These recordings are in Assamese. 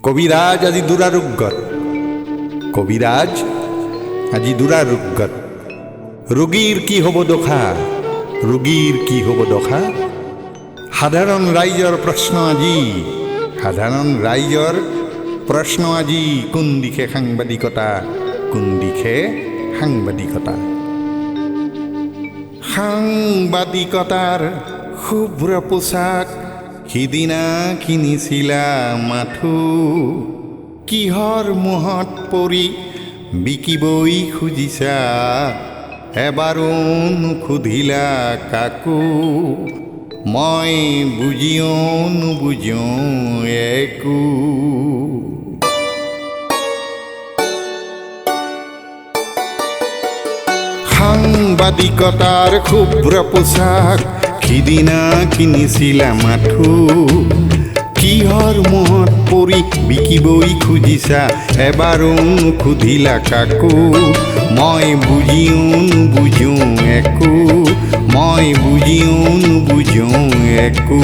কবিৰাজ আজি দুৰাৰোগ্যত, কবিৰাজ আজি দুৰাৰোগ্যত। ৰোগীৰ কি হ'ব দশা, ৰোগীৰ কি হ'ব দশা। সাধাৰণ ৰাইজৰ প্ৰশ্ন আজি, সাধাৰণ ৰাইজৰ প্ৰশ্ন আজি। কোন দিশে সাংবাদিকতা, কোন দিশে সাংবাদিকতা। সাংবাদিকতাৰ শুভ্ৰ পোছাক সিদিনা কিনিছিলা মাথো, কিহৰ মোহত পৰি বিকিবই খুজিছা, এবাৰো নুসুধিলা কাকো। মই বুজিও নুবুজো একো। সাংবাদিকতাৰ শুভ্ৰ পোছাক সিদিনা কিনিছিলা মাথো, কিহৰ মোহত পৰি বিকিবই খুজিছা, এবাৰো নুসুধিলা কাকো। মই বুজিও নুবুজো একো, মই বুজিও নুবুজো একো।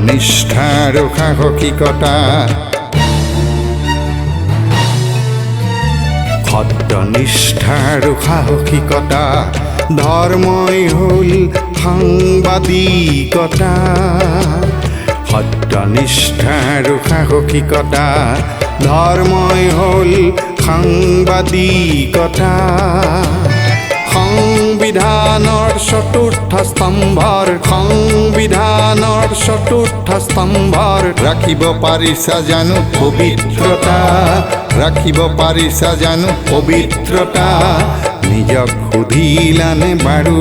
নিষ্ঠা আৰু সাহসিকতা, সত্যনিষ্ঠা আৰু সাহসিকতা, ধৰ্মই হ'ল সাংবাদিকতা। সত্যনিষ্ঠা আৰু সাহসিকতা, ধৰ্মই হ'ল সাংবাদিকতা। সংবিধানৰ চতুৰ্থ স্তম্ভৰ, সংবিধানৰ চতুৰ্থ স্তম্ভৰ ৰাখিব পাৰিছা জানো পবিত্ৰতা, ৰাখিব পাৰিছা জানো পবিত্ৰতা। নিজক সুধিলানে বাৰু,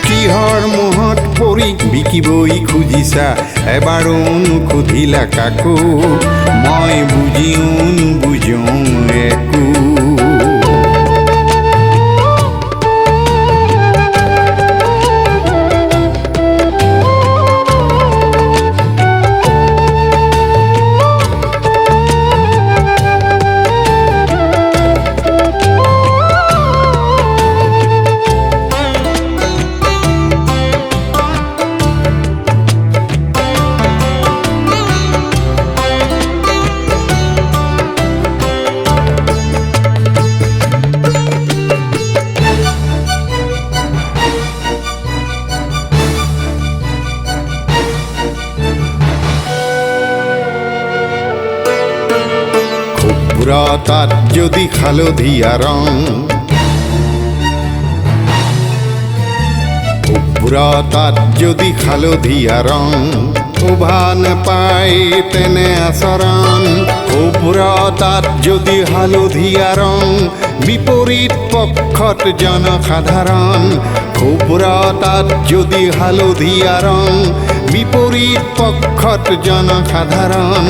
কিহৰ মোহত পৰি বিকিবই খুজিছা, এবাৰো নুসুধিলা কাকো। মই বুজিও নুবুজো একো। তাত যদি হালধীয়া ৰং, তাত যদি হালধীয়া ৰং, শোভা নাপায় তেনে আচৰণ। তাত যদি হালধীয়া ৰং, বিপৰীত পক্ষত জনসাধাৰণ। তাত যদি হালধীয়া ৰং, বিপৰীত পক্ষত জনসাধাৰণ।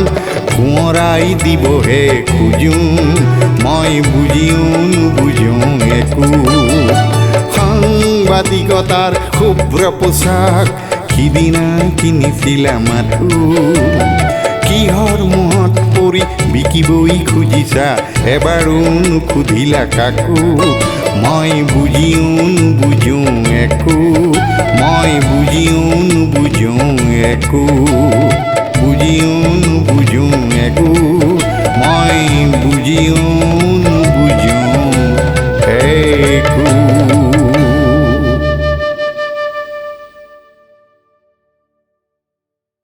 সোঁৱৰাই দিবহে খোজো, মই বুজিও নুবুজো একো। সাংবাদিকতাৰ শুভ্ৰ পোছাক সিদিনা কিনিছিলা মাথো, কিহৰ মোহত পৰি বিকিবই খুজিছা, এবাৰো নুসুধিলা কাকো। মই বুজিও নুবুজো একো, মই বুজিও নুবুজো একো। বুজিও নুবুজো একো, মই বুজিও